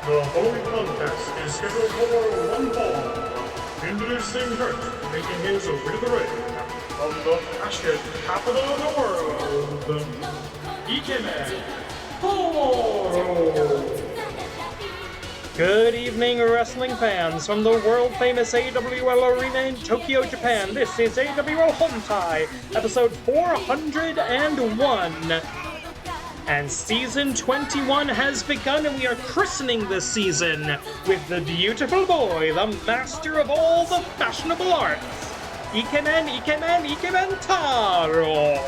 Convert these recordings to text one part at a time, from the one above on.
The following contest is scheduled for one fall. Introducing first, making his way to the ring, from the fashion capital of the world, Ikemen, Taro. Good evening, wrestling fans. From the world-famous AWL Arena in Tokyo, Japan, this is AWL Hontai, episode 401. And Season 21 has begun, and we are christening this season with the beautiful boy, the master of all the fashionable arts, Ikemen Taro!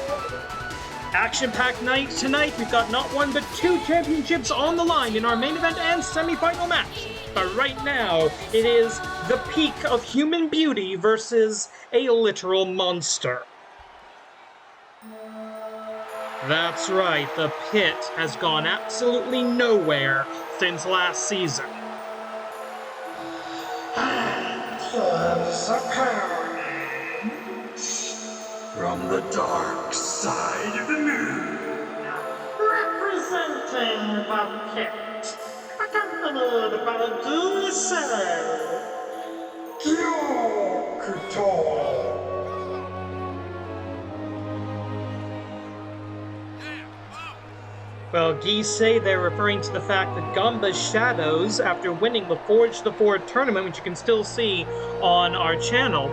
Action-packed night tonight. We've got not one but two championships on the line in our main event and semi-final match. But right now, it is the peak of human beauty versus a literal monster. That's right, the pit has gone absolutely nowhere since last season. From the dark side of the moon, Representing the pit, accompanied by Gyoukuto. Well, Gisei, they're referring to the fact that Ganba's shadows, after winning the Forge the Four tournament, which you can still see on our channel,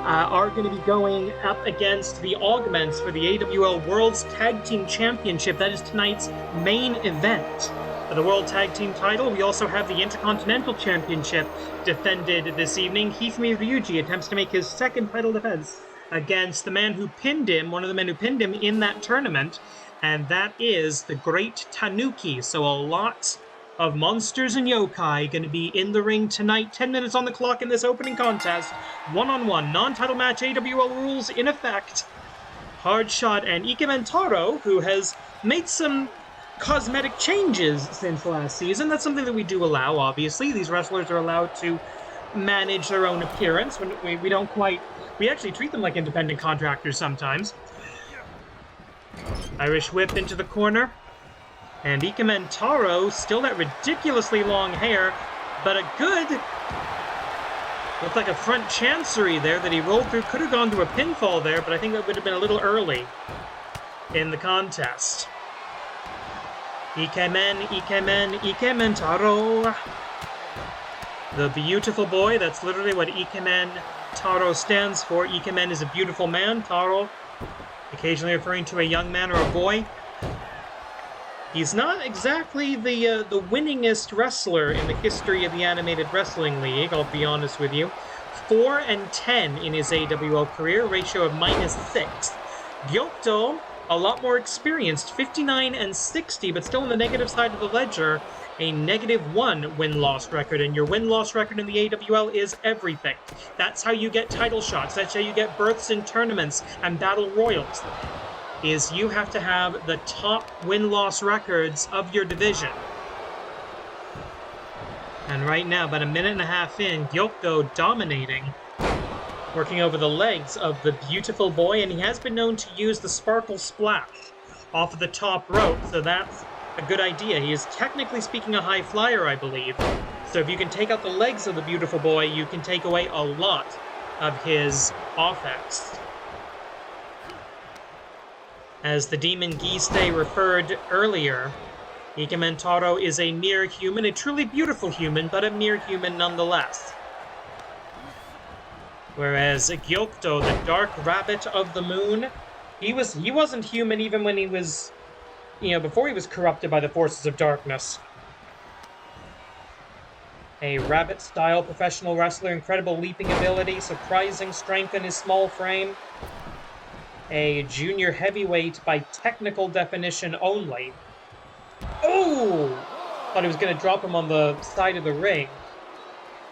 are going to be going up against the Augments for the AWL World's Tag Team Championship. That is tonight's main event. For the World Tag Team title, we also have the Intercontinental Championship defended this evening. Hifumi Ryuji attempts to make his second title defense against the man who pinned him, one of the men who pinned him in that tournament, and that is the great Tanuki. So a lot of monsters and yokai going to be in the ring tonight. 10 minutes on the clock in this opening contest. One-on-one, non-title match, AWL rules in effect. Hard shot, and Ikemen Taro, who has made some cosmetic changes since last season. That's something that we do allow, obviously. These wrestlers are allowed to manage their own appearance. We don't quite... We actually treat them like independent contractors sometimes. Irish whip into the corner. And Ikemen Taro, still that ridiculously long hair, but a good... Looked like a front chancery there that he rolled through. Could have gone to a pinfall there, but I think that would have been a little early in the contest. Ikemen Taro. The beautiful boy, that's literally what Ikemen Taro stands for. Ikemen is a beautiful man. Taro, occasionally referring to a young man or a boy. He's not exactly the winningest wrestler in the history of the Animated Wrestling League, I'll be honest with you. 4-10 in his AWL career, ratio of -6. Gyoukuto, a lot more experienced, 59-60, but still on the negative side of the ledger, a -1 win-loss record, and your win-loss record in the AWL is everything. That's how you get title shots, that's how you get berths in tournaments and battle royals, is you have to have the top win-loss records of your division. And right now, about a minute and a half in, Gyoukuto dominating, working over the legs of the beautiful boy, and he has been known to use the sparkle splash off of the top rope, so that's a good idea. He is technically speaking a high flyer, I believe. So if you can take out the legs of the beautiful boy, you can take away a lot of his offense. As the Demon Gisei referred earlier, Ikemen Taro is a mere human, a truly beautiful human, but a mere human nonetheless. Whereas Gyoukuto, the dark rabbit of the moon, he wasn't human even when he was, before he was corrupted by the forces of darkness. A rabbit-style professional wrestler, incredible leaping ability, surprising strength in his small frame. A junior heavyweight by technical definition only. Oh! Thought he was going to drop him on the side of the ring.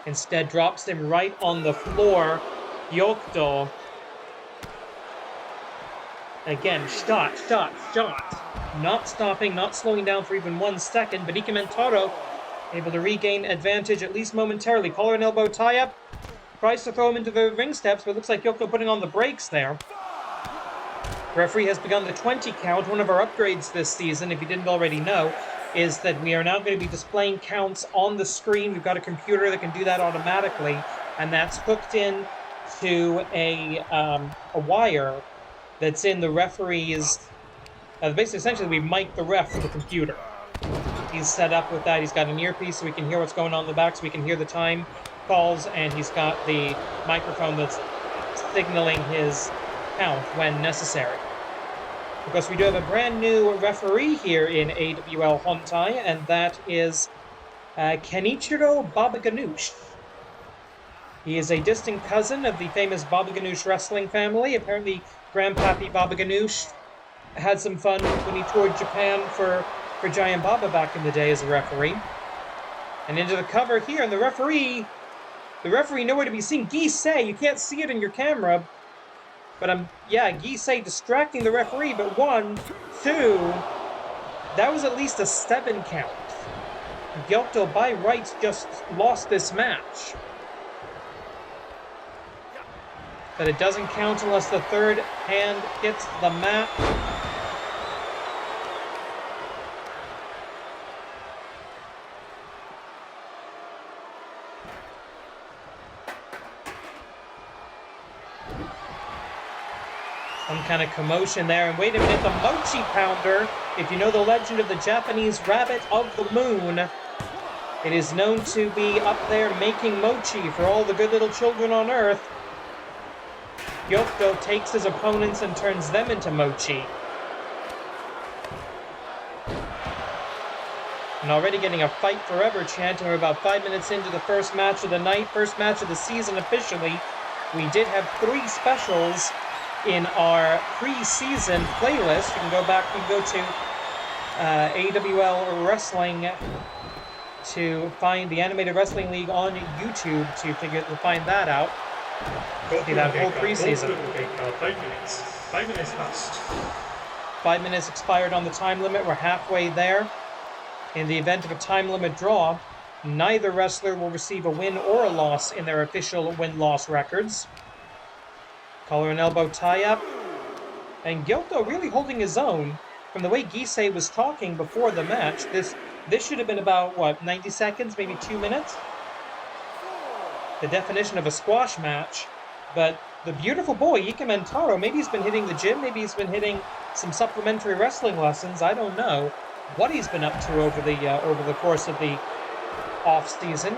Instead, drops him right on the floor. Gyoukuto. Again, shot. Not stopping, not slowing down for even 1 second, but Ikemen Taro able to regain advantage, at least momentarily. Collar and elbow tie-up. Tries to throw him into the ring steps, but it looks like Gyoukuto putting on the brakes there. Referee has begun the 20 count, one of our upgrades this season, if you didn't already know. is that we are now going to be displaying counts on the screen. We've got a computer that can do that automatically, and that's hooked in to a wire that's in the referee's... basically, essentially, we mic the ref for the computer. He's set up with that. He's got an earpiece so we can hear what's going on in the back, so we can hear the time calls, and he's got the microphone that's signaling his count when necessary. Of course, we do have a brand new referee here in AWL Hontai, and that is Kenichiro Baba Ganoush. He is a distant cousin of the famous Baba Ganoush wrestling family. Apparently, Grandpappy Baba Ganoush had some fun when he toured Japan for Giant Baba back in the day as a referee. And into the cover here, and the referee nowhere to be seen. Gisei, you can't see it in your camera, but Gisei distracting the referee, but 1, 2, that was at least a 7 count. Gyoukuto by rights just lost this match. But it doesn't count unless the third hand hits the mat. Some kind of commotion there, and wait a minute, the Mochi Pounder, if you know the legend of the Japanese rabbit of the moon, it is known to be up there making mochi for all the good little children on Earth. Gyoukuto takes his opponents and turns them into mochi. And already getting a fight forever chant, and we're about 5 minutes into the first match of the night, first match of the season officially. We did have 3 specials in our pre-season playlist. You can go back, you can go to AWL Wrestling to find the Animated Wrestling League on YouTube to find that out. See that whole pre-season. 5 minutes passed. 5 minutes expired on the time limit. We're halfway there. In the event of a time limit draw, neither wrestler will receive a win or a loss in their official win-loss records. Collar and elbow tie-up. And Gyoukuto really holding his own. From the way Gisei was talking before the match, this should have been about, 90 seconds, maybe 2 minutes? The definition of a squash match. But the beautiful boy, Ikemen Taro, maybe he's been hitting the gym, maybe he's been hitting some supplementary wrestling lessons, I don't know what he's been up to over the course of the off-season.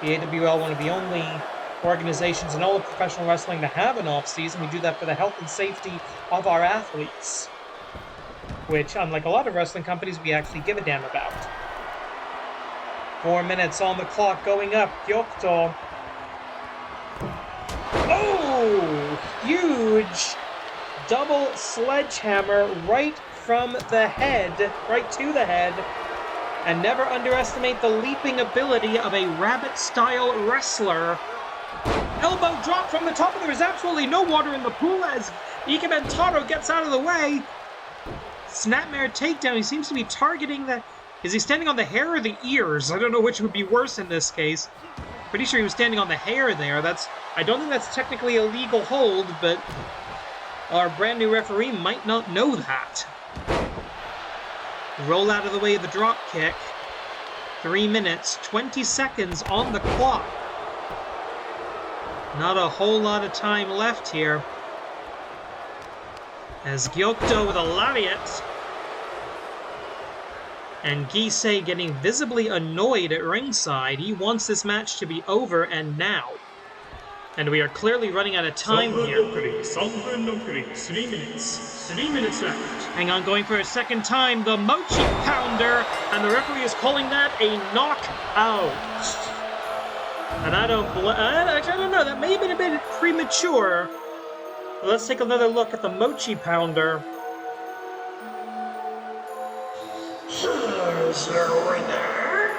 The AWL, one of the only organizations in all of professional wrestling to have an off-season. We do that for the health and safety of our athletes, which, unlike a lot of wrestling companies, we actually give a damn about. 4 minutes on the clock going up. Gyoukuto. Oh! Huge double sledgehammer right from the head, right to the head. And never underestimate the leaping ability of a rabbit-style wrestler. Elbow drop from the top, and there is absolutely no water in the pool as Ikemen Taro gets out of the way. Snapmare takedown. He seems to be targeting the... Is he standing on the hair or the ears? I don't know which would be worse in this case. Pretty sure he was standing on the hair there. I don't think that's technically a legal hold, but our brand new referee might not know that. Roll out of the way of the drop kick. 3 minutes, 20 seconds on the clock. Not a whole lot of time left here. As Gyoukuto with a lariat. And Gisei getting visibly annoyed at ringside. He wants this match to be over, and now. And we are clearly running out of time here. 3 minutes. 3 minutes left. Hang on, going for a second time. The Mochi Pounder. And the referee is calling that a knockout. And actually, I don't know. That may have been a bit premature. But let's take another look at the Mochi Pounder. Here's your winner,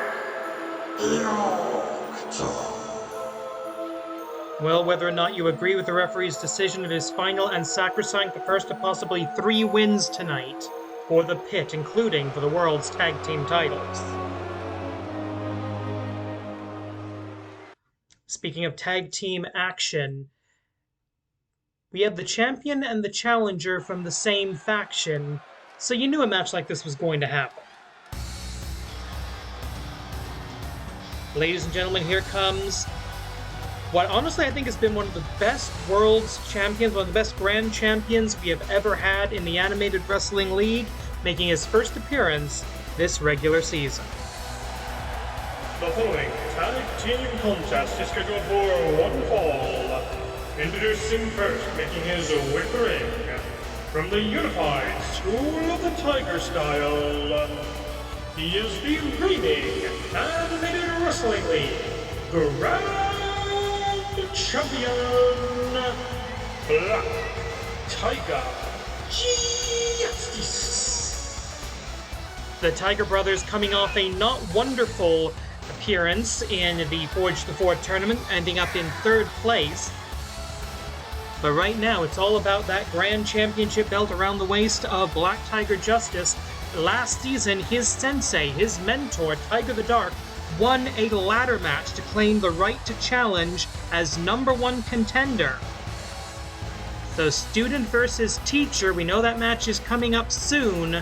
Gyoukuto. Well, whether or not you agree with the referee's decision, it is final and sacrosanct, the first of possibly 3 wins tonight for the pit, including for the world's tag team titles. Speaking of tag team action, we have the champion and the challenger from the same faction, so you knew a match like this was going to happen. Ladies and gentlemen, here comes what honestly I think has been one of the best world's champions, one of the best grand champions we have ever had in the Animated Wrestling League, making his first appearance this regular season. The following tag team contest is scheduled for one fall. Introducing first, making his way to the ring, from the Unified School of the Tiger Style, he is the reigning Animated Wrestling League Grand Champion, Black Tiger Justice. The Tiger Brothers coming off a not wonderful appearance in the Forge the Four tournament, ending up in 3rd place. But right now, it's all about that Grand Championship belt around the waist of Black Tiger Justice. Last season, his sensei, his mentor, Tiger the Dark, won a ladder match to claim the right to challenge as #1 contender. So student versus teacher, we know that match is coming up soon.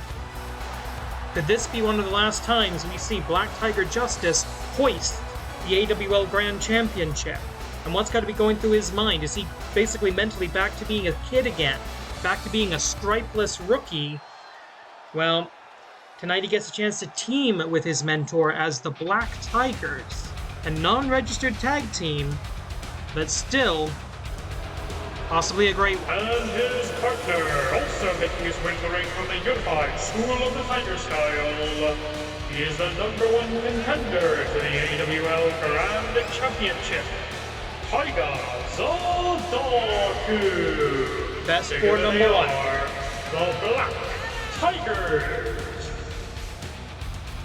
Could this be one of the last times we see Black Tiger Justice hoist the AWL Grand Championship? And what's got to be going through his mind? Is he basically mentally back to being a kid again? Back to being a stripeless rookie? Well, tonight he gets a chance to team with his mentor as the Black Tigers, a non-registered tag team, but still possibly a great one. And his partner, also making his way to the ring from the Unified School of the Tiger Style, he is the #1 contender to the AWL Grand Championship, Tiger Zodoku. Best for #1. The Black Tigers.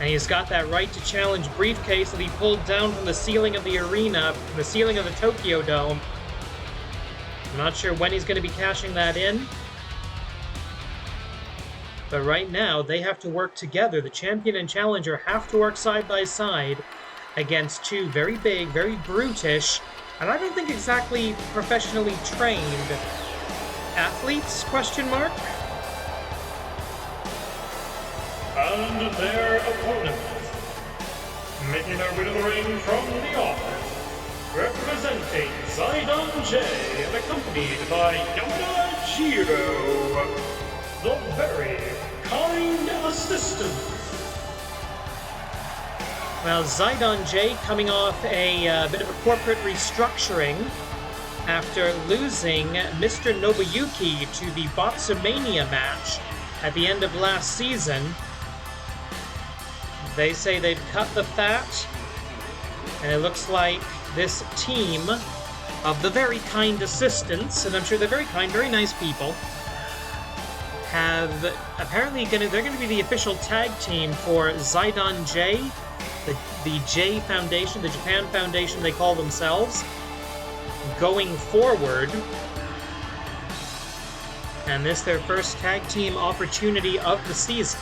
And he's got that right to challenge briefcase that he pulled down from the ceiling of the arena, from the ceiling of the Tokyo Dome. I'm not sure when he's going to be cashing that in. But right now, they have to work together. The champion and challenger have to work side by side against two very big, very brutish, and I don't think exactly professionally trained athletes, question mark? And their opponents, making their way to the ring from the office, representing Zidon J and accompanied by Gyoukuto, the very kind assistant. Well, Zidon J coming off a bit of a corporate restructuring after losing Mr. Nobuyuki to the Botsumania match at the end of last season. They say they've cut the fat, and it looks like this team of the very kind assistants, and I'm sure they're very kind, very nice people, have apparently they're going to be the official tag team for Zidon J, the J Foundation, the Japan Foundation they call themselves, going forward. And this their first tag team opportunity of the season.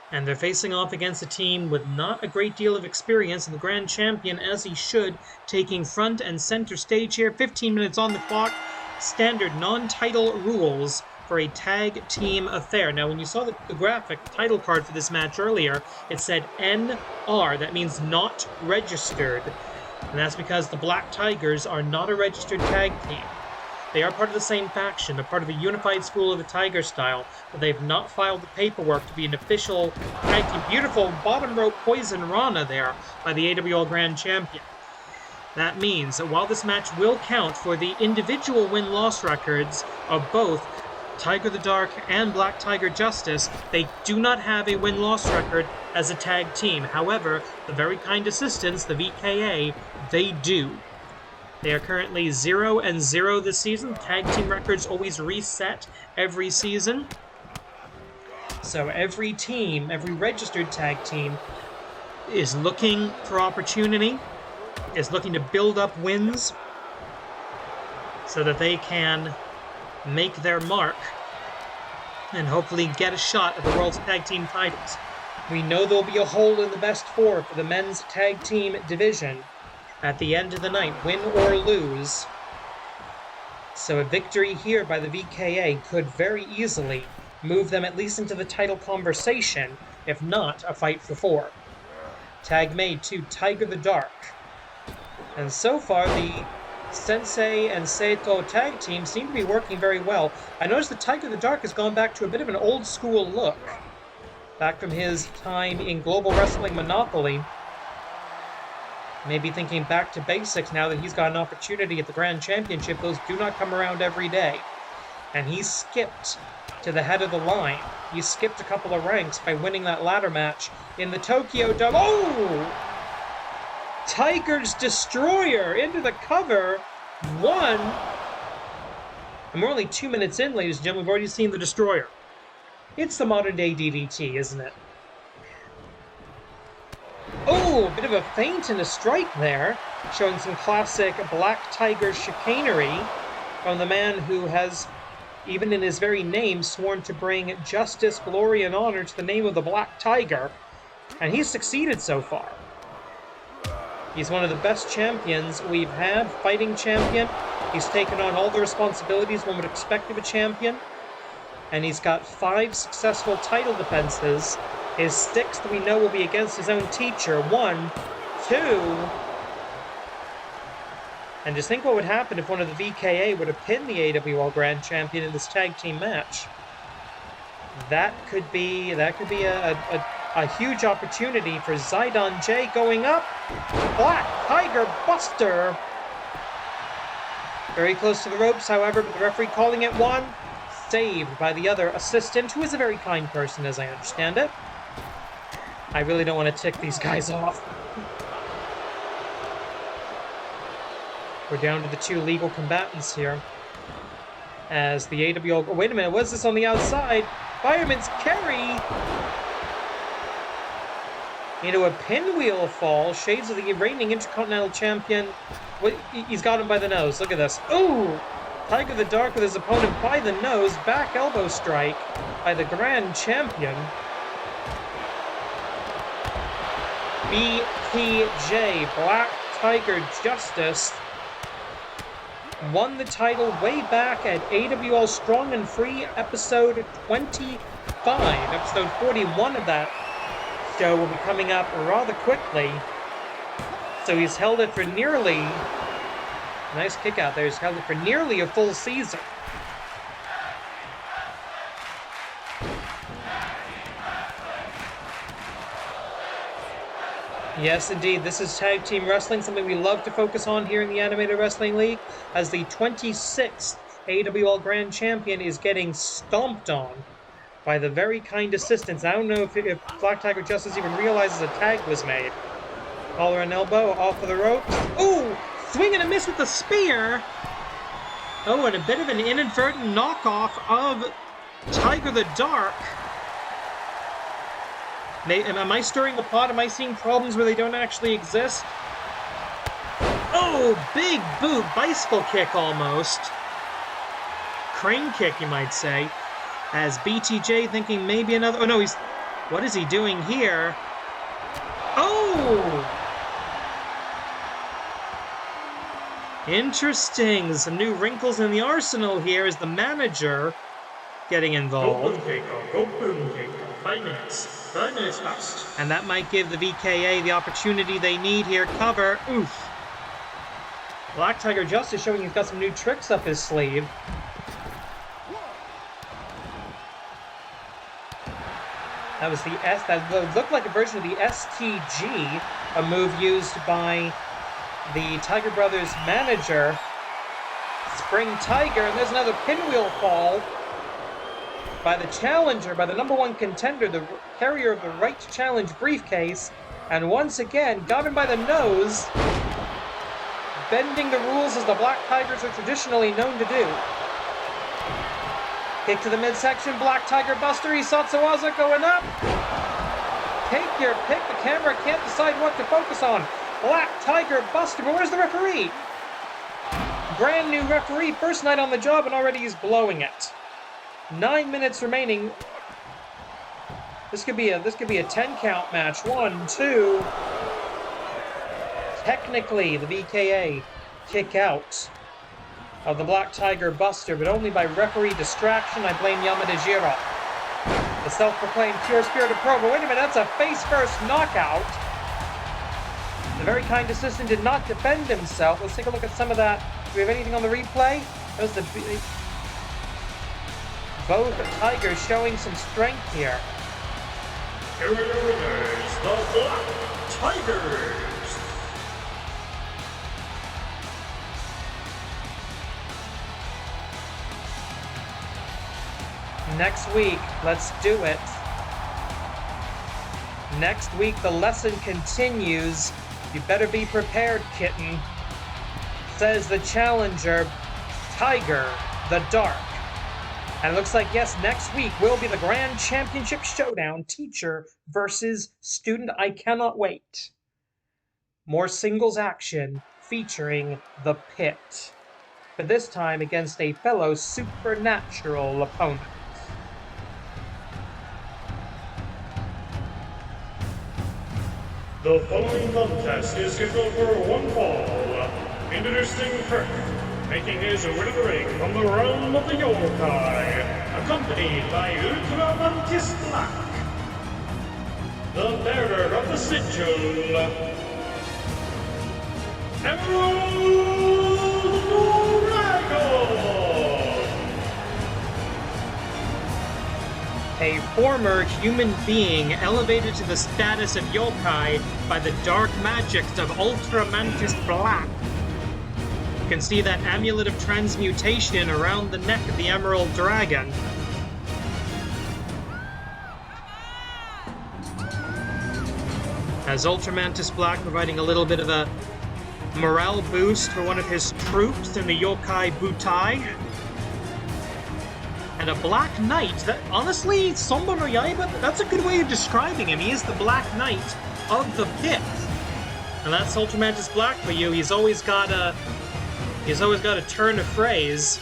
And they're facing off against a team with not a great deal of experience, and the Grand Champion, as he should, taking front and center stage here. 15 minutes on the clock. Standard non-title rules for a tag team affair. Now, when you saw the graphic title card for this match earlier, it said NR. That means not registered. And that's because the Black Tigers are not a registered tag team. They are part of the same faction. They're part of the Unified School of the Tiger Style, but they've not filed the paperwork to be an official tag team. Beautiful bottom rope poison Rana there by the AWL Grand Champion. That means that while this match will count for the individual win-loss records of both Tiger the Dark and Black Tiger Justice, they do not have a win-loss record as a tag team. However, the very kind assistants, the VKA, they do. They are currently 0-0 this season. Tag team records always reset every season. So every team, every registered tag team, is looking for opportunity, is looking to build up wins so that they can make their mark and hopefully get a shot at the World's Tag Team titles. We know there'll be a hole in the best four for the men's tag team division at the end of the night, win or lose. So a victory here by the VKA could very easily move them at least into the title conversation, if not a fight for four. Tag made to Tiger the Dark. And so far, the Sensei and Seito tag team seem to be working very well. I noticed that Tiger the Dark has gone back to a bit of an old school look. Back from his time in Global Wrestling Monopoly. Maybe thinking back to basics now that he's got an opportunity at the Grand Championship. Those do not come around every day. And he skipped to the head of the line. He skipped a couple of ranks by winning that ladder match in the Tokyo Dome. Oh! Tiger's Destroyer into the cover. 1. And we're only 2 minutes in, ladies and gentlemen. We've already seen the Destroyer. It's the modern-day DDT, isn't it? Oh, a bit of a feint and a strike there, showing some classic Black Tiger chicanery from the man who has, even in his very name, sworn to bring justice, glory, and honor to the name of the Black Tiger. And he's succeeded so far. He's one of the best champions we've had, fighting champion. He's taken on all the responsibilities one would expect of a champion. And he's got 5 successful title defenses. His 6th we know will be against his own teacher. 1, 2... And just think what would happen if one of the VKA would have pinned the AWL Grand Champion in this tag team match. That could be a huge opportunity for Zidon J going up. Black Tiger Buster. Very close to the ropes, however, but the referee calling it 1. Saved by the other assistant, who is a very kind person, as I understand it. I really don't want to tick these guys off. We're down to the 2 legal combatants here. As the AWL... Oh, wait a minute, what's this on the outside? Fireman's carry! Into a pinwheel fall. Shades of the reigning Intercontinental Champion. He's got him by the nose. Look at this. Ooh! Tiger the Dark with his opponent by the nose. Back elbow strike by the Grand Champion. BTJ, Black Tiger Justice, won the title way back at AWL Strong and Free, episode 25. Episode 41 of that show will be coming up rather quickly. So he's held it for nearly... Nice kick out there. He's held it for nearly a full season. Yes, indeed. This is tag team wrestling, something we love to focus on here in the Animated Wrestling League, as the 26th AWL Grand Champion is getting stomped on by the very kind assistants. I don't know if Black Tiger Justice even realizes a tag was made. Collar and elbow off of the ropes. Ooh! Swing and a miss with the spear! Oh, and a bit of an inadvertent knockoff of Tiger the Dark. Am I stirring the pot? Am I seeing problems where they don't actually exist? Oh, big boot. Bicycle kick almost. Crane kick, you might say. As BTJ thinking maybe another... Oh, no, he's... What is he doing here? Oh! Interesting. Some new wrinkles in the arsenal here as the manager getting involved. Go boom kick. 5 minutes. 5 minutes fast. And that might give the VKA the opportunity they need here. Cover. Oof. Black Tiger Justice showing he's got some new tricks up his sleeve. That was the S. That looked like a version of the STG, a move used by the Tiger Brothers manager, Spring Tiger. And there's another pinwheel fall by the challenger, by the #1 contender, the carrier of the right to challenge briefcase. And once again, got him by the nose, bending the rules as the Black Tigers are traditionally known to do. Kick to the midsection, Black Tiger Buster, Isatsuwaza going up. Take your pick, the camera can't decide what to focus on. Black Tiger Buster, but where's the referee? Brand new referee, first night on the job, and already he's blowing it. 9 minutes remaining. This could be a 10 count match. 1, 2. Technically, the VKA kick out of the Black Tiger Buster, but only by referee distraction. I blame Yamada Jiro, the self-proclaimed pure spirited pro. But wait a minute, that's a face-first knockout. very kind assistant did not defend himself. Let's take a look at some of that. Do we have anything on the replay? That was both Tigers showing some strength here. Here are your winners, the Black Tigers! Next week, let's do it. Next week, the lesson continues. You better be prepared, kitten. Says the challenger, Tiger the Dark. And it looks like, yes, next week will be the Grand Championship Showdown, teacher versus student. I cannot wait. More singles action featuring the Pit. But this time against a fellow supernatural opponent. The following contest is scheduled for one fall. Introducing first, making his way to the ring from the realm of the Yokai, accompanied by Ultramantis Black, the bearer of the sigil, Emerald Dragon! A former human being elevated to the status of yokai by the dark magics of Ultramantis Black. You can see that amulet of transmutation around the neck of the Emerald Dragon. As Ultramantis Black providing a little bit of a morale boost for one of his troops in the yokai Butai. And a Black Knight. That, honestly, Sonbou no Yaiba, that's a good way of describing him. He is the Black Knight of the Pit. And that's Ultramantis Black for you. He's always got a turn of phrase.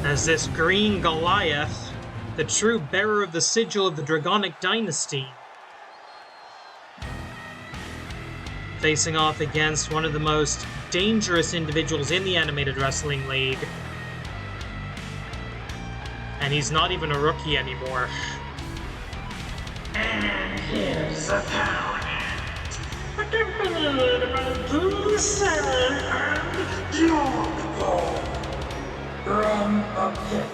As this green Goliath, the true bearer of the sigil of the Dragonic Dynasty, facing off against one of the most dangerous individuals in the Animated Wrestling League. And he's not even a rookie anymore. And his opponent, accompanied by Gyoukuto and Gyoukuto from the pit.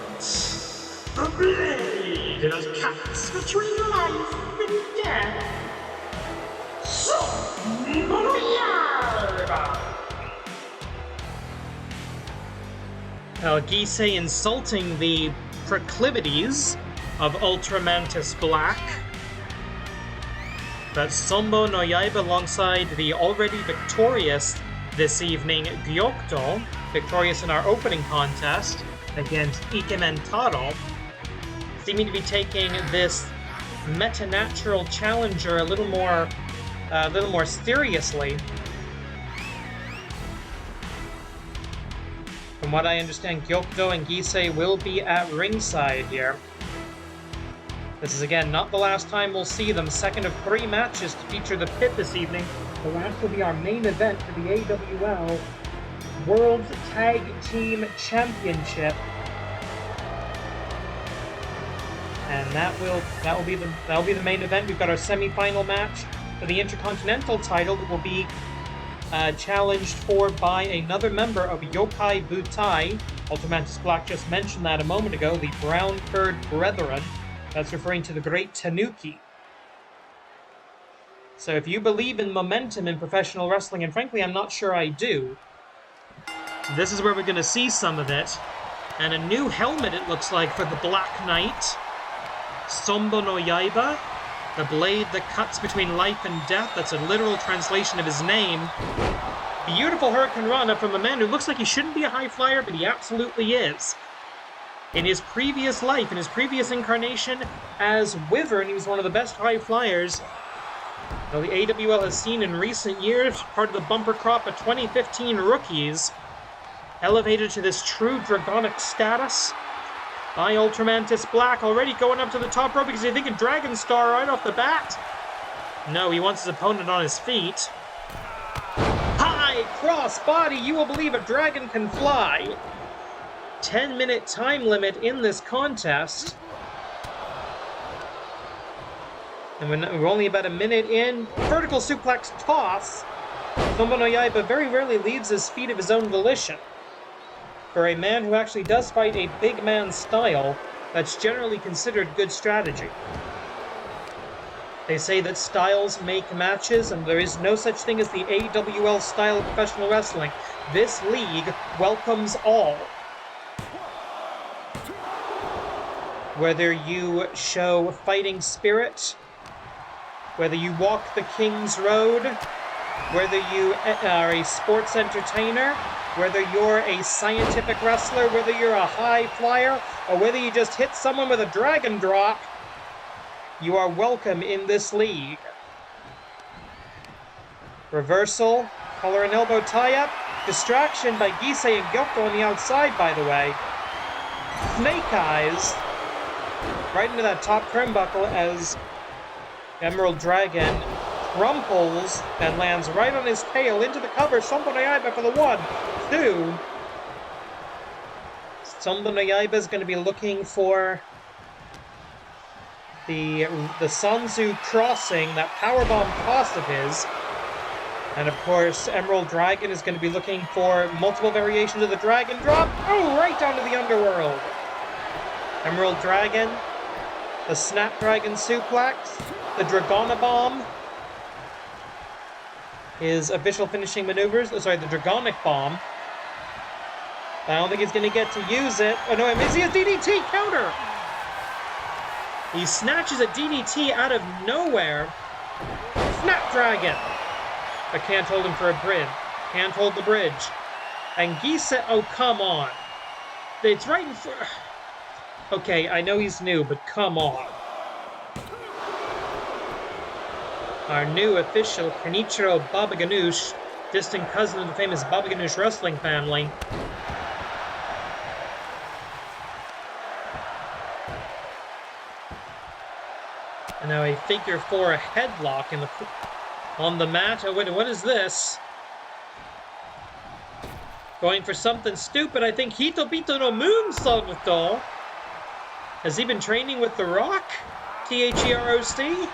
The blade that cuts between life and death. Sonbou no Yaiba! Gisei insulting the proclivities of Ultramantis Black. But Sonbou no Yaiba alongside the already victorious this evening Gyoukuto, victorious in our opening contest against Ikemen Taro, seeming to be taking this metanatural challenger a little more seriously. From what I understand, Gyoukuto and Gisei will be at ringside here. This is, again, not the last time we'll see them. Second of 3 matches to feature the Pit this evening. The last will be our main event for the AWL World Tag Team Championship. And that will be the main event. We've got our semi-final match for the Intercontinental title that will be challenged for by another member of Yokai Butai. Ultramantis Black just mentioned that a moment ago, the Brown-Furred Brethren. That's referring to the great Tanuki. So if you believe in momentum in professional wrestling, and frankly I'm not sure I do, this is where we're going to see some of it. And a new helmet, it looks like, for the Black Knight. Sonbou no Yaiba, the blade that cuts between life and death. That's a literal translation of his name. Beautiful Hurricane Rana from a man who looks like he shouldn't be a high flyer, but he absolutely is. In his previous life, in his previous incarnation as Wyvern, he was one of the best high flyers that the AWL has seen in recent years, part of the bumper crop of 2015 rookies, elevated to this true dragonic status by Ultramantis Black, already going up to the top rope because he's thinking Dragon Star right off the bat. No, he wants his opponent on his feet. High cross body, you will believe a dragon can fly. 10-minute time limit in this contest. And we're only about a minute in. Vertical suplex toss. Sonbou no Yaiba very rarely leaves his feet of his own volition. For a man who actually does fight a big man style, that's generally considered good strategy. They say that styles make matches, and there is no such thing as the AWL style of professional wrestling. This league welcomes all. Whether you show fighting spirit, whether you walk the King's Road, whether you are a sports entertainer, whether you're a scientific wrestler, whether you're a high flyer, or whether you just hit someone with a dragon drop, you are welcome in this league. Reversal, collar and elbow tie-up, distraction by Gisei and Gyoukuto on the outside, by the way. Snake Eyes, right into that top turnbuckle as Emerald Dragon crumples and lands right on his tail into the cover. Sonbou no Yaiba for the 1, 2. Sonbou no Yaiba is going to be looking for the Sanzu crossing, that powerbomb toss of his. And of course, Emerald Dragon is going to be looking for multiple variations of the Dragon Drop. Oh, right down to the underworld. Emerald Dragon, the Snapdragon Suplex, the Dragona Bomb, his official finishing maneuvers. Oh, sorry, the Dragonic Bomb. I don't think he's going to get to use it. Oh no, is he a DDT counter? He snatches a DDT out of nowhere. Snapdragon! But can't hold him for a bridge. Can't hold the bridge. And Gisei, oh come on. It's right in front. Okay, I know he's new, but come on. Our new official, Kenichiro Baba Ganoush, distant cousin of the famous Baba Ganoush wrestling family. And now a figure 4 headlock on the mat. Oh, wait, what is this? Going for something stupid, I think. Hitobito no Moonsault. Has he been training with The Rock? T-H-E-R-O-C?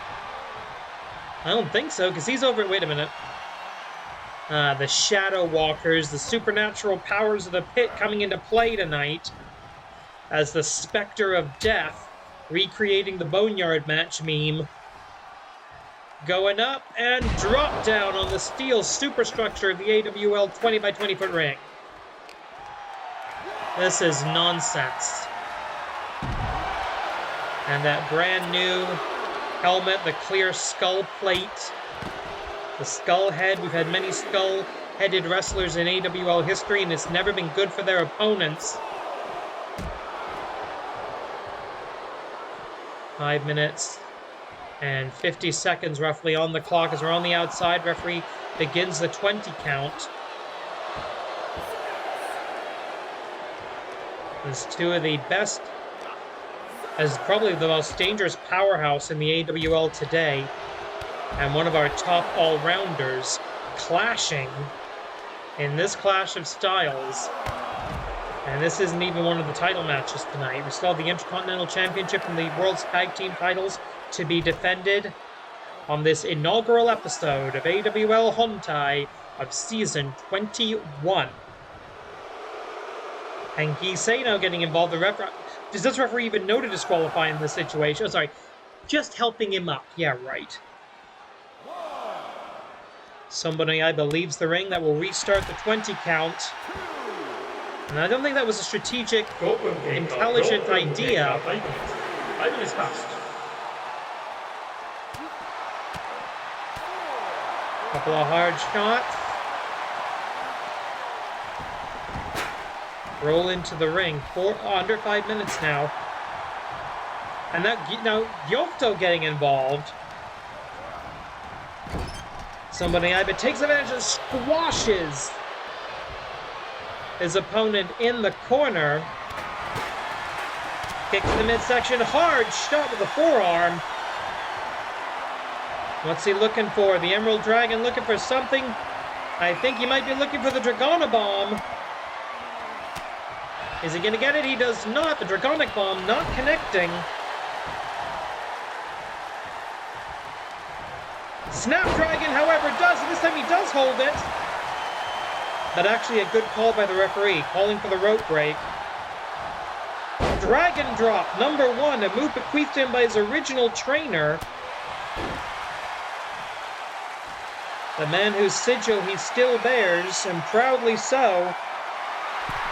I don't think so, because he's over... Wait a minute. The Shadow Walkers, the supernatural powers of the pit coming into play tonight as the Spectre of Death, recreating the Boneyard match meme. Going up and drop down on the steel superstructure of the AWL 20 by 20 foot ring. This is nonsense. And that brand new helmet, the clear skull plate, the skull head. We've had many skull-headed wrestlers in AWL history, and it's never been good for their opponents. 5 minutes and 50 seconds roughly on the clock as we're on the outside. Referee begins the 20 count. There's two of the best, as probably the most dangerous powerhouse in the AWL today, and one of our top all-rounders clashing in this clash of styles. And this isn't even one of the title matches tonight. We still have the Intercontinental Championship and the World's Tag Team titles to be defended on this inaugural episode of AWL Hontai of Season 21. And Gisei now getting involved. Does this referee even know to disqualify in this situation? Oh, sorry. Just helping him up. Yeah, right. Sonbou no Yaiba leaves the ring. That will restart the 20 count. And I don't think that was a strategic, intelligent idea. 5 minutes passed. Couple of hard shots. Roll into the ring. Under 5 minutes now. And now Gyoukuto getting involved. Sonbou no Yaiba takes advantage and squashes his opponent in the corner. Kick to the midsection. Hard shot with the forearm. What's he looking for? The Emerald Dragon looking for something. I think he might be looking for the Dragona Bomb. Is he going to get it? He does not. The Dragonic Bomb not connecting. Snapdragon, however, does, and this time he does hold it. But actually a good call by the referee, calling for the rope break. Dragon drop, number 1, a move bequeathed to him by his original trainer. The man whose sigil he still bears, and proudly so.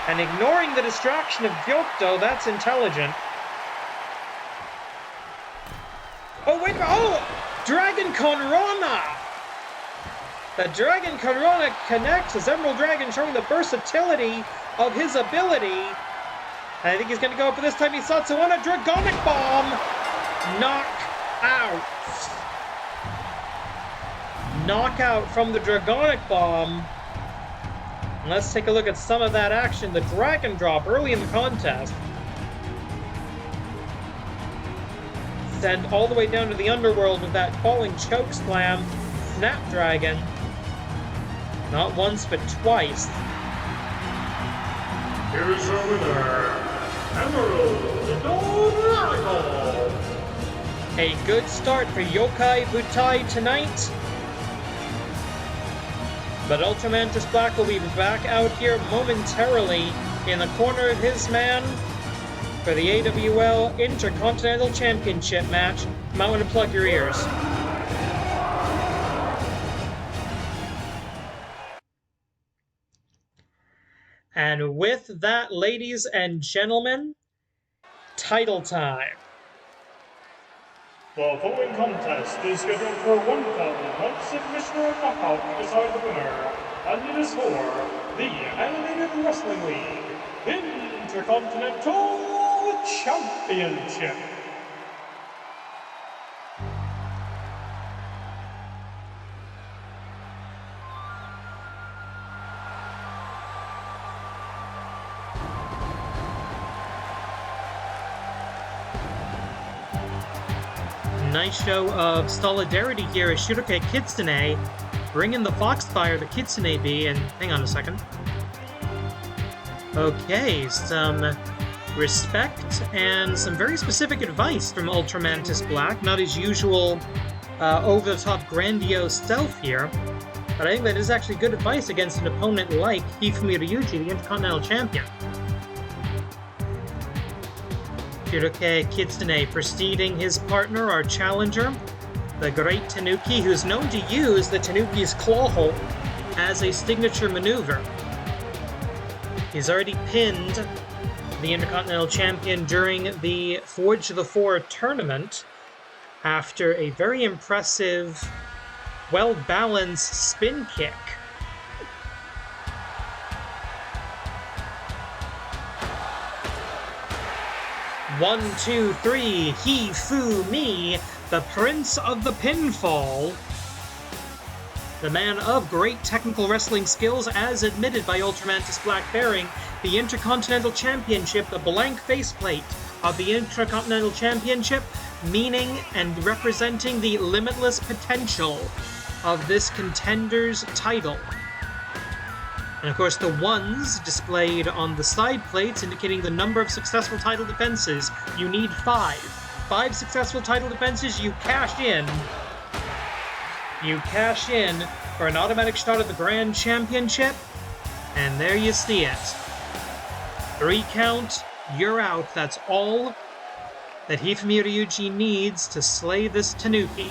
And ignoring the distraction of Gyoukuto, that's intelligent. Oh, wait a minute, oh! Dragon Conrona! The Dragon Conrona connects as Emerald Dragon, showing the versatility of his ability. And I think he's going to go for this time. Hisatsu on a Dragonic Bomb! Knock out. Knockout from the Dragonic Bomb. And let's take a look at some of that action. The Dragon Drop early in the contest. Sent all the way down to the underworld with that falling choke slam. Snapdragon. Not once, but twice. Here's your winner, Emerald Dragon. A good start for Yokai Butai tonight. But Ultramantis Black will be back out here momentarily in the corner of his man for the AWL Intercontinental Championship match. You might want to plug your ears. And with that, ladies and gentlemen, title time. The following contest is scheduled for 1 point submission or knockout to decide the winner, and it is for the Animated Wrestling League Intercontinental Championship. Nice show of solidarity here as Shudoke Kitsune bringing the Foxfire, the Kitsune Bee, and hang on a second. Okay, some respect and some very specific advice from Ultramantis Black. Not his usual over-the-top grandiose self here, but I think that is actually good advice against an opponent like Hifumi Ryuji, the Intercontinental Champion. Shudoke Kitsune preceding his partner, our challenger, the great Tanuki, who's known to use the Tanuki's claw hold as a signature maneuver. He's already pinned the Intercontinental Champion during the Forge of the Four tournament after a very impressive, well-balanced spin kick. One, two, three, Hifumi, the Prince of the Pinfall. The man of great technical wrestling skills, as admitted by Ultramantis Black, bearing the Intercontinental Championship, the blank faceplate of the Intercontinental Championship, meaning and representing the limitless potential of this contender's title. And of course the ones displayed on the side plates indicating the number of successful title defenses. You need 5. 5 successful title defenses, you cash in. You cash in for an automatic shot at the Grand Championship, and there you see it. 3 count, you're out. That's all that Hifumi Ryuji needs to slay this Tanuki.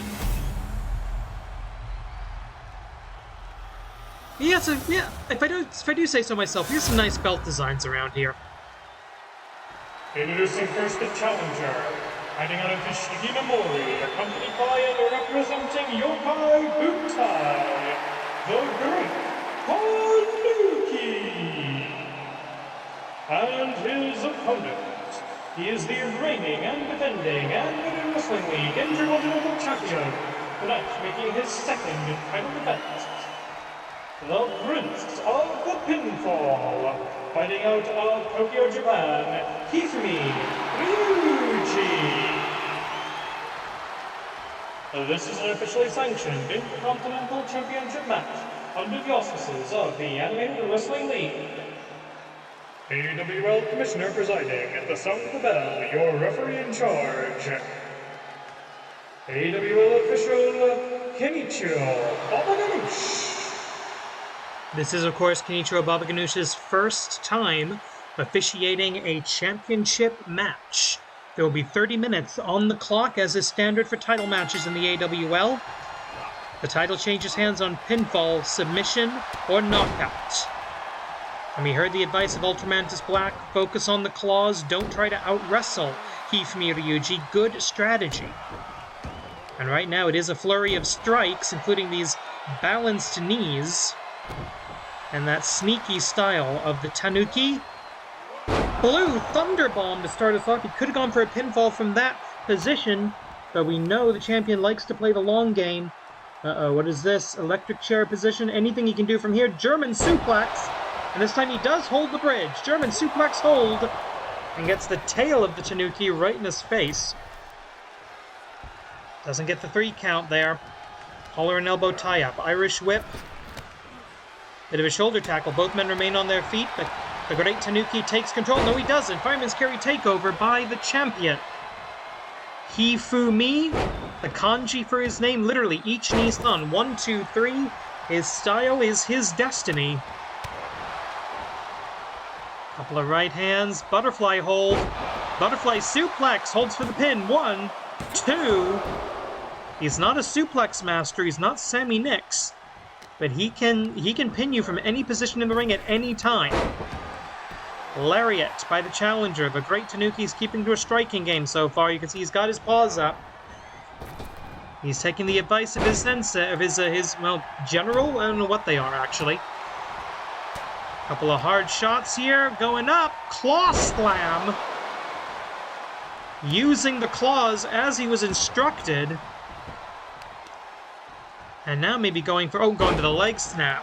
Yeah, so, yeah, if I do say so myself, here's some nice belt designs around here. Introducing first the challenger, hiding out of Hishiki Mori, accompanied by and representing Yokai Butai, the great Tanuki. And his opponent, he is the reigning and defending Animated Wrestling League Intercontinental Champion, tonight making his second title defense. The Prince of the Pinfall, fighting out of Tokyo, Japan, Hifumi Ryuji. This is an officially sanctioned Intercontinental Championship match under the auspices of the Animated Wrestling League. AWL Commissioner presiding at the sound of the bell, your referee in charge. AWL official Kenichiro Babaganoush. This is, of course, Kenichiro Babaganoush's first time officiating a championship match. There will be 30 minutes on the clock, as is standard for title matches in the AWL. The title changes hands on pinfall, submission, or knockout. And we heard the advice of Ultramantis Black: focus on the claws, don't try to out-wrestle Hifumi Ryuji. Good strategy. And right now it is a flurry of strikes, including these balanced knees, and that sneaky style of the Tanuki. Blue Thunderbomb to start us off. He could have gone for a pinfall from that position, but we know the champion likes to play the long game. Uh-oh, what is this? Electric chair position. Anything he can do from here. German suplex. And this time he does hold the bridge. German suplex hold. And gets the tail of the Tanuki right in his face. Doesn't get the 3 count there. Collar and elbow tie-up. Irish whip. Bit of a shoulder tackle. Both men remain on their feet, but the great Tanuki takes control. No, he doesn't. Fireman's carry takeover by the champion. Hifumi, the kanji for his name, literally each knee's on. 1, 2, 3. His style is his destiny. Couple of right hands. Butterfly hold. Butterfly suplex. Holds for the pin. 1, 2. He's not a suplex master. He's not Sammy Nix. But he can pin you from any position in the ring at any time. Lariat by the challenger. The great Tanuki's keeping to a striking game so far. You can see he's got his paws up. He's taking the advice of his sensei, of his general. I don't know what they are, actually. Couple of hard shots here. Going up. Claw slam. Using the claws as he was instructed. And now maybe going for... going to the leg snap.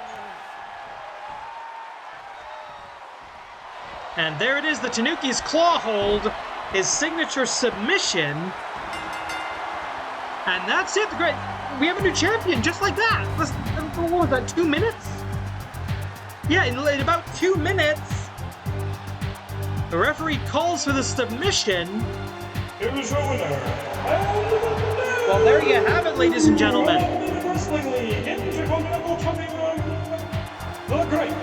And there it is, the Tanuki's claw hold, his signature submission. And that's it. Great. We have a new champion, just like that. What was that, 2 minutes? Yeah, in about 2 minutes, the referee calls for the submission. Here's your winner. Well, there you have it, ladies and gentlemen. Wrestling League Intercontinental Champion, the great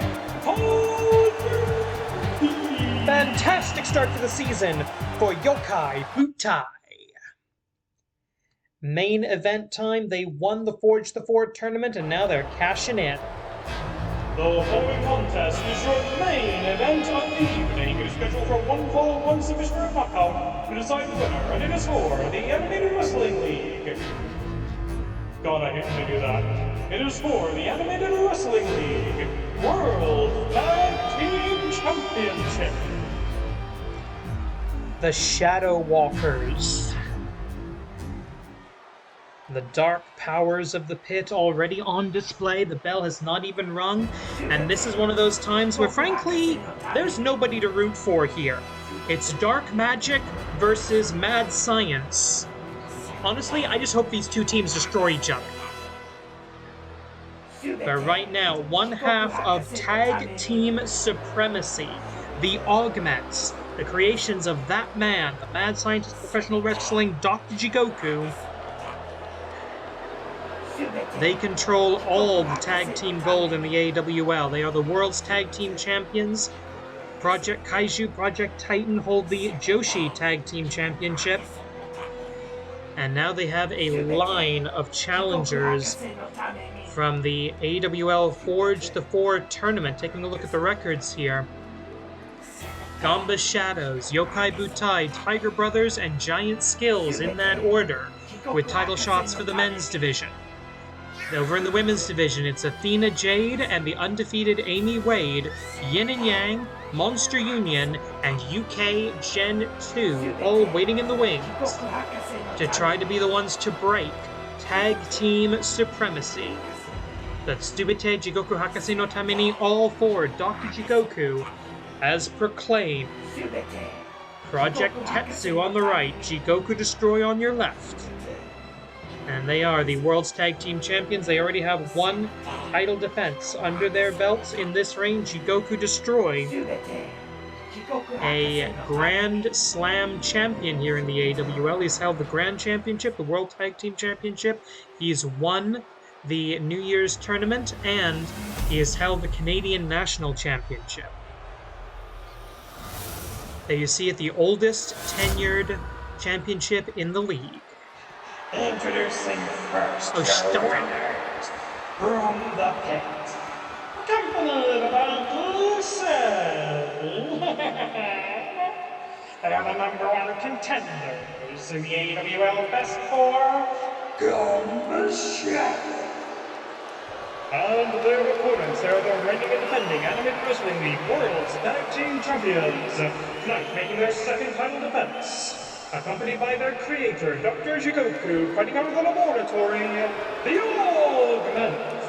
Fantastic start to the season for Yokai Butai. Main event time. They won the Forge the 4 tournament, and now they're cashing in. The following contest is your main event of the evening. It is scheduled for 1 fall, 1 submission or knockout to decide the winner, and it is for the Animated Wrestling League. God, I hate when they do that. It is for the Animated Wrestling League World Tag Team Championship. The Shadow Walkers. The dark powers of the pit already on display. The bell has not even rung. And this is one of those times where, frankly, there's nobody to root for here. It's dark magic versus mad science. Honestly, I just hope these two teams destroy each other. But right now, one half of Tag Team Supremacy, the Augments, the creations of that man, the mad scientist of professional wrestling, Dr. Gyoukuto. They control all the tag team gold in the AWL. They are the world's tag team champions. Project Kaiju, Project Titan hold the Joshi Tag Team Championship. And now they have a line of challengers from the AWL Forge the 4 tournament. Taking a look at the records here. Ganba Shadows, Yokai Butai, Tiger Brothers, and Giant Skills in that order, with title shots for the men's division. Over in the women's division, it's Athena Jade and the undefeated Amy Wade, Yin and Yang, Monster Union, and UK Gen 2, all waiting in the wings to try to be the ones to break Tag Team Supremacy. The Tsubite Jigoku Hakase no Tamini, all for Dr. Jigoku, has proclaimed. Project Tetsu on the right, Jigoku Destroy on your left. And they are the World's Tag Team Champions. They already have 1 title defense under their belts in this reign, Jigoku Destroy. a Grand Slam champion here in the AWL. He's held the Grand Championship, the World Tag Team Championship. He's won the New Year's Tournament, and he has held the Canadian National Championship. There you see it, the oldest tenured championship in the league. Introducing first stop your it. winners from the pit. Accompanied by Gleason. They are the #1 contenders in the AWL Best 4. Ganba's Chef. And their opponents, they are the reigning and defending Anime Wrestling League World's Tag Team Champions. Tonight making their second title defense. Accompanied by their creator, Dr. Gyoukuto, fighting out of the laboratory, the Augments.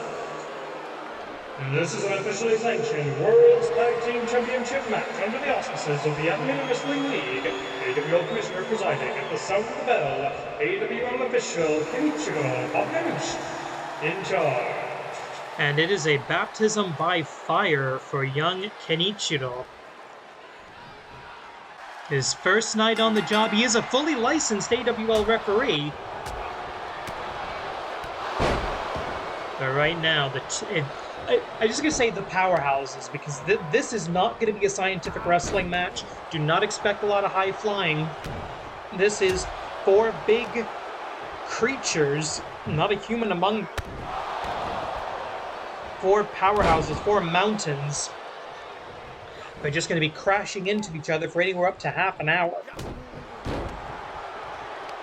This is an officially sanctioned World Tag Team Championship match under the auspices of the Anime Wrestling League. AWL Commissioner presiding at the sound of the bell, AWL official Kenichiro Augments in charge. And it is a baptism by fire for young Kenichiro. His first night on the job, he is a fully licensed AWL referee. But right now, I'm just going to say the powerhouses, because this is not going to be a scientific wrestling match. Do not expect a lot of high flying. This is 4 big creatures, not a human among 4 powerhouses, 4 mountains. They're just going to be crashing into each other for anywhere up to half an hour.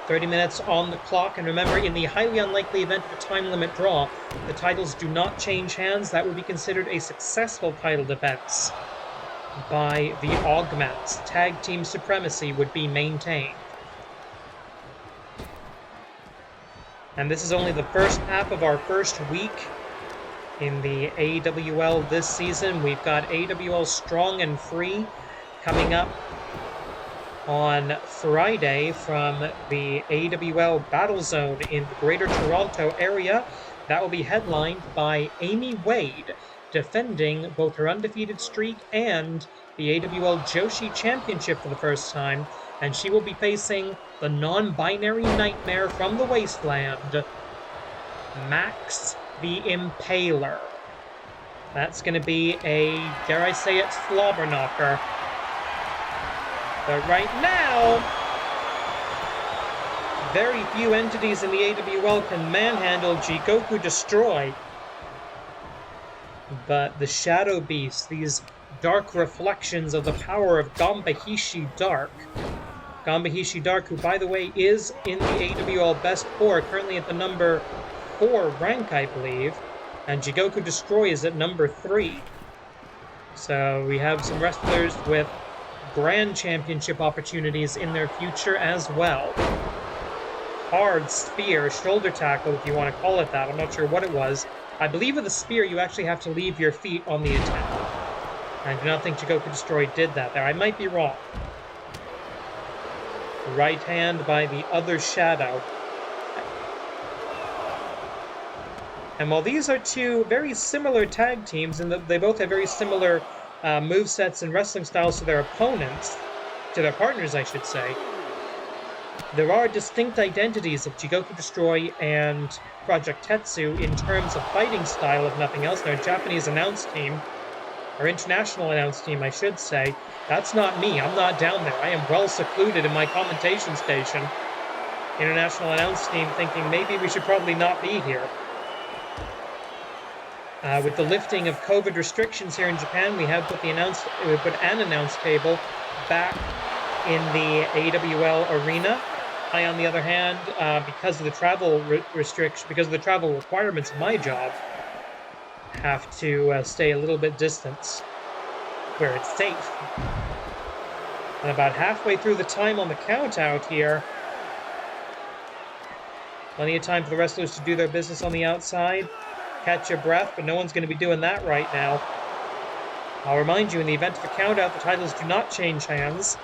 30 minutes on the clock, and remember, in the highly unlikely event of a time limit draw, the titles do not change hands. That would be considered a successful title defense by the Augments. Tag team supremacy would be maintained. And this is only the first half of our first week in the AWL this season. We've got AWL Strong and Free coming up on Friday from the AWL Battle Zone in the Greater Toronto area. That will be headlined by Amy Wade, defending both her undefeated streak and the AWL Joshi Championship for the first time, and she will be facing the non-binary nightmare from the wasteland, Max the Impaler. That's going to be a, dare I say it, slobber knocker. But right now, very few entities in the AWL can manhandle Gyoukuto Destroy. But the Shadow Beasts, these dark reflections of the power of Ganba Dark. Ganba Dark, who by the way is in the AWL Best 4, currently at the number 4 rank, I believe. And Gyoukuto Destroy is at number 3. So we have some wrestlers with Grand Championship opportunities in their future as well. Hard spear, shoulder tackle, if you want to call it that. I'm not sure what it was. I believe with a spear, you actually have to leave your feet on the attack. I do not think Gyoukuto Destroy did that there. I might be wrong. Right hand by the other Shadow. And while these are 2 very similar tag teams, and they both have very similar movesets and wrestling styles to their opponents, to their partners, I should say, there are distinct identities of Gyoukuto Destroy and Project Tetsu in terms of fighting style, if nothing else. Their Japanese announce team, or international announce team, I should say, that's not me. I'm not down there. I am well secluded in my commentation station. International announce team thinking maybe we should probably not be here. With the lifting of COVID restrictions here in Japan, we put an announce table back in the AWL arena. I, on the other hand, because of the travel because of the travel requirements of my job, have to stay a little bit distant where it's safe. And about halfway through the time on the count out here, plenty of time for the wrestlers to do their business on the outside. Catch your breath, but no one's going to be doing that right now. I'll remind you, in the event of a countout, the titles do not change hands.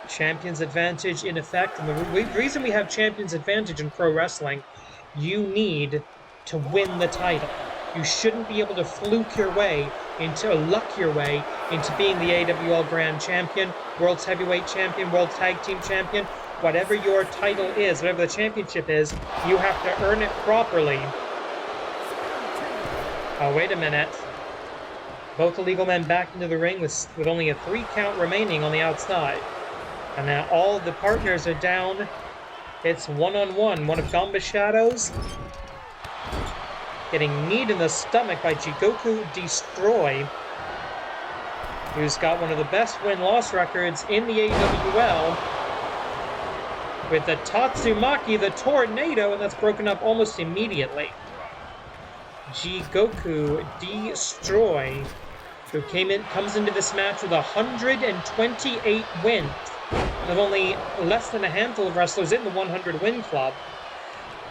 Champion's advantage in effect, and the reason we have champion's advantage in pro wrestling, you need to win the title. You shouldn't be able to fluke your way luck your way into being the AWL Grand Champion, World's Heavyweight Champion, World Tag Team Champion. Whatever your title is, whatever the championship is, you have to earn it properly. Oh, wait a minute. Both the legal men back into the ring with only a 3 count remaining on the outside. And now all the partners are down. It's one-on-one. One of Ganba's shadows getting kneed in the stomach by Gyoukuto Destroy, who's got one of the best win-loss records in the AWL, with the Tatsumaki, the Tornado, and that's broken up almost immediately. Gyoukuto Destroy, who comes into this match with 128 wins, with only less than a handful of wrestlers in the 100-win club,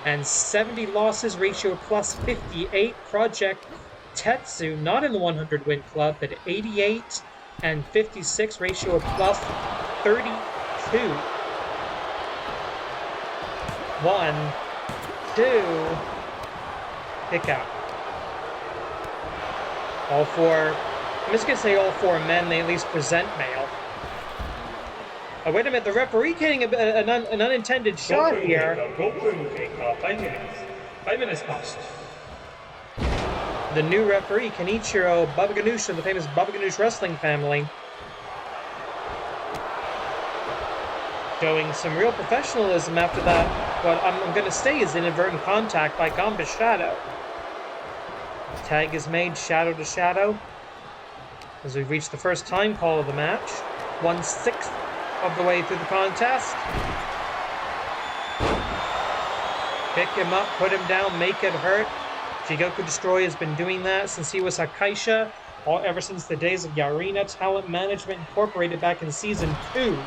and 70 losses, ratio plus 58. Project Tetsu, not in the 100-win club, but 88 and 56, ratio plus 32. 1, 2, pick out. All 4, I'm just going to say all 4 men, they at least present male. Oh, wait a minute, the referee getting an unintended shot here. 5 minutes passed. The new referee, Kenichiro Baba Ganoush of the famous Baba Ganoush wrestling family, showing some real professionalism after that. What I'm going to say is inadvertent contact by Ganba's shadow. Tag is made shadow to shadow as we've reached the first time call of the match. 1/6 of the way through the contest. Pick him up, put him down, make it hurt. Gyoukuto Destroy has been doing that since he was Hakaisha, ever since the days of Yarina Talent Management Incorporated back in Season 2.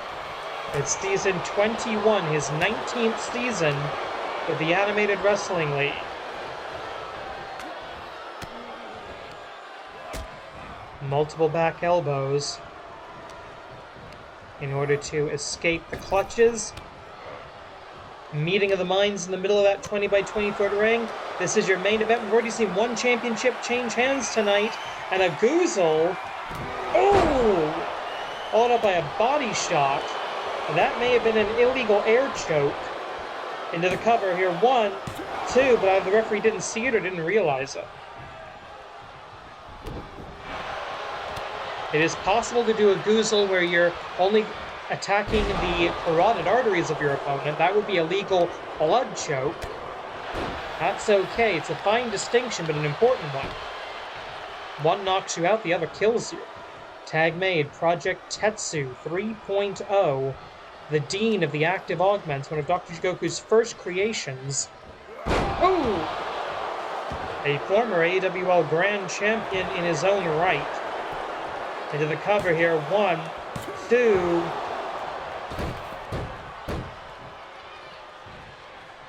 It's Season 21, his 19th season with the Animated Wrestling League. Multiple back elbows in order to escape the clutches. Meeting of the minds in the middle of that 20 by 20 foot ring. This is your main event. We've already seen one championship change hands tonight, and a goozle. Oh! Followed up by a body shot. That may have been an illegal air choke into the cover here. 1, 2, but either the referee didn't see it or didn't realize it. It is possible to do a goozle where you're only attacking the carotid arteries of your opponent. That would be a legal blood choke. That's okay. It's a fine distinction, but an important one. One knocks you out, the other kills you. Tag made, Project Tetsu 3.0, the dean of the active augments, one of Dr. Gyoukuto's first creations. Ooh! A former AWL Grand Champion in his own right. Into the cover here, 1, 2.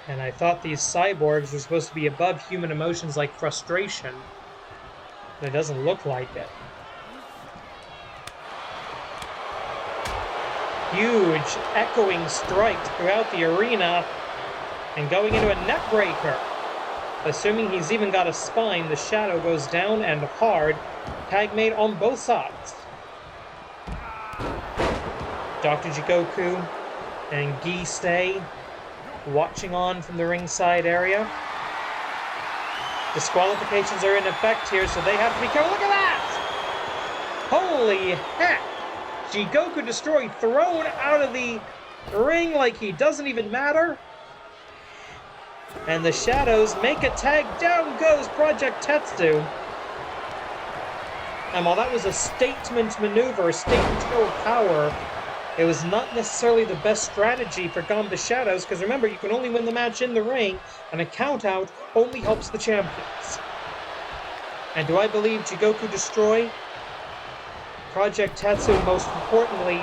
And I thought these cyborgs were supposed to be above human emotions like frustration, but it doesn't look like it. Huge echoing strikes throughout the arena and going into a neck breaker. Assuming he's even got a spine, the shadow goes down and hard. Tag made on both sides. Dr. Gyoukuto and Gisei watching on from the ringside area. Disqualifications are in effect here, so they have to be careful. Look at that! Holy heck! Gyoukuto Destroy thrown out of the ring like he doesn't even matter. And the shadows make a tag. Down goes Project Tetsu. And while that was a statement maneuver, a statement show of power, it was not necessarily the best strategy for Ganba's shadows, because remember, you can only win the match in the ring, and a count-out only helps the champions. And do I believe Gyoukuto Destroy? Project Tetsu, most importantly,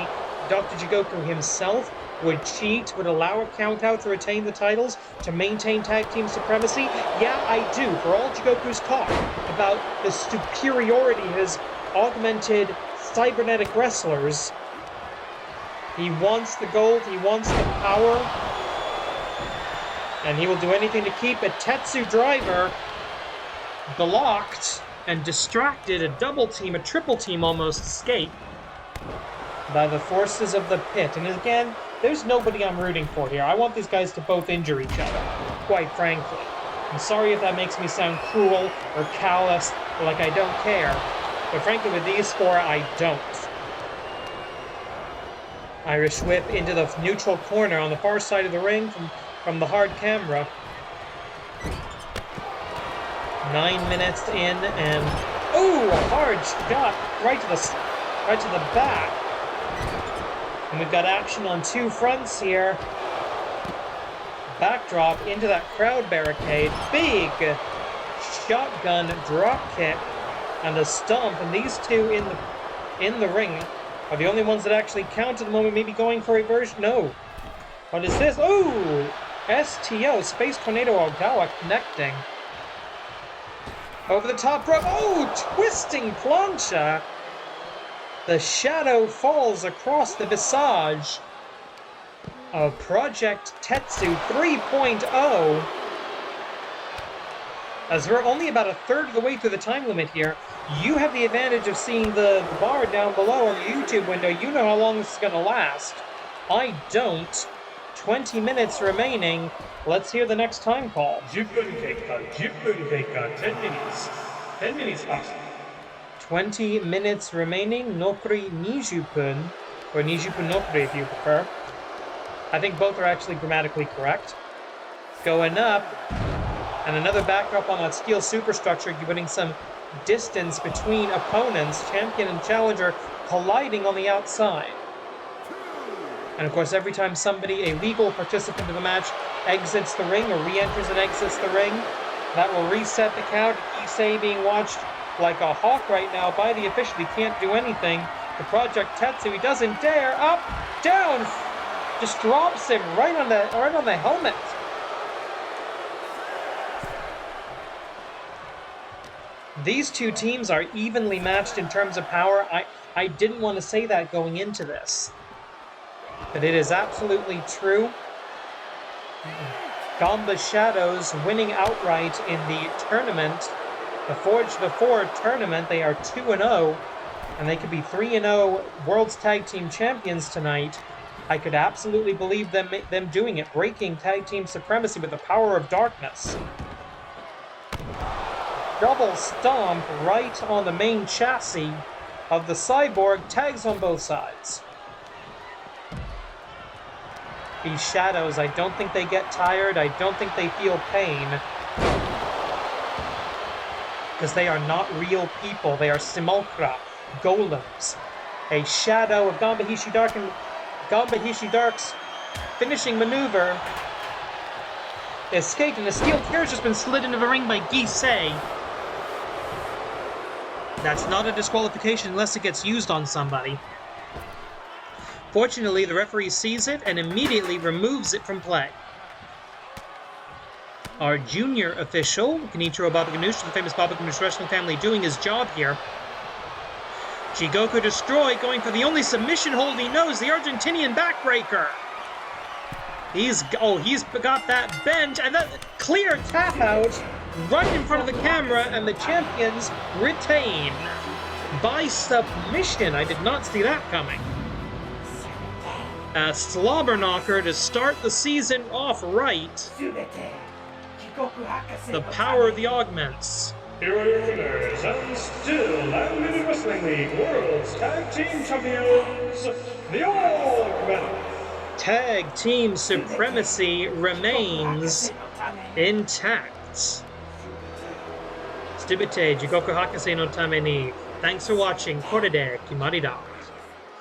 Dr. Gyoukuto himself, would cheat, would allow a count-out to retain the titles, to maintain tag team supremacy? Yeah, I do. For all Gyoukuto's talk about the superiority of his augmented cybernetic wrestlers, he wants the gold, he wants the power, and he will do anything to keep it. Tetsu driver blocked, and distracted, a double team, a triple team almost escape by the forces of the pit. And again, there's nobody I'm rooting for here. I want these guys to both injure each other, quite frankly. I'm sorry if that makes me sound cruel or callous or like I don't care, but frankly with these four, I don't. Irish whip into the neutral corner on the far side of the ring from the hard camera. 9 minutes in, and ooh, a hard shot right to the back. And we've got action on two fronts here. Backdrop into that crowd barricade. Big shotgun drop kick and a stomp. And these two in the ring are the only ones that actually count at the moment. Maybe going for a version. No. What is this? Ooh! STO, Space Tornado Ogawa connecting. Over the top rope. Oh! Twisting plancha. The shadow falls across the visage of Project Tetsu 3.0. As we're only about a third of the way through the time limit here, you have the advantage of seeing the bar down below on the YouTube window. You know how long this is going to last. I don't. 20 minutes remaining. Let's hear the next time call. 10 minutes. 10 minutes passed. 20 minutes remaining. Nokuri Nijupun, or Nijupun Nokuri if you prefer. I think both are actually grammatically correct. Going up, and another backdrop on that steel superstructure, giving some distance between opponents, champion and challenger, colliding on the outside. And of course, every time somebody, a legal participant of the match, exits the ring or re-enters and exits the ring, that will reset the count. Issei being watched like a hawk right now by the official. He can't do anything. The Project Tetsu, he doesn't dare. Up, down, just drops him right on the helmet. These two teams are evenly matched in terms of power. I didn't want to say that going into this, but it is absolutely true. Ganba Shadows winning outright in the tournament. The Forge the Four tournament, they are 2-0, and they could be 3-0 World's Tag Team Champions tonight. I could absolutely believe them doing it, breaking tag team supremacy with the power of darkness. Double stomp right on the main chassis of the Cyborg, tags on both sides. These Shadows, I don't think they get tired, I don't think they feel pain. Because they are not real people, they are simulacra, golems. A shadow of Ganba Hishidark's finishing maneuver escaped, and a steel carriage has been slid into the ring by Issei. That's not a disqualification unless it gets used on somebody. Fortunately, the referee sees it and immediately removes it from play. Our junior official, Kenichiro Baba Ganoush, the famous Baba Ganoush wrestling family, doing his job here. Gyoukuto Destroy going for the only submission hold he knows, the Argentinian backbreaker. He's got that bent, and that clear tap out right in front of the camera, and the champions retain by submission. I did not see that coming. A slobber knocker to start the season off right. The power of the Augments. Here are your winners, and still Unlimited Wrestling League World's Tag Team Champions, the Augments. Tag team supremacy remains intact. Tsubite Jigoku Hakase no Tame ni. Thanks for watching. Korede Kimarida.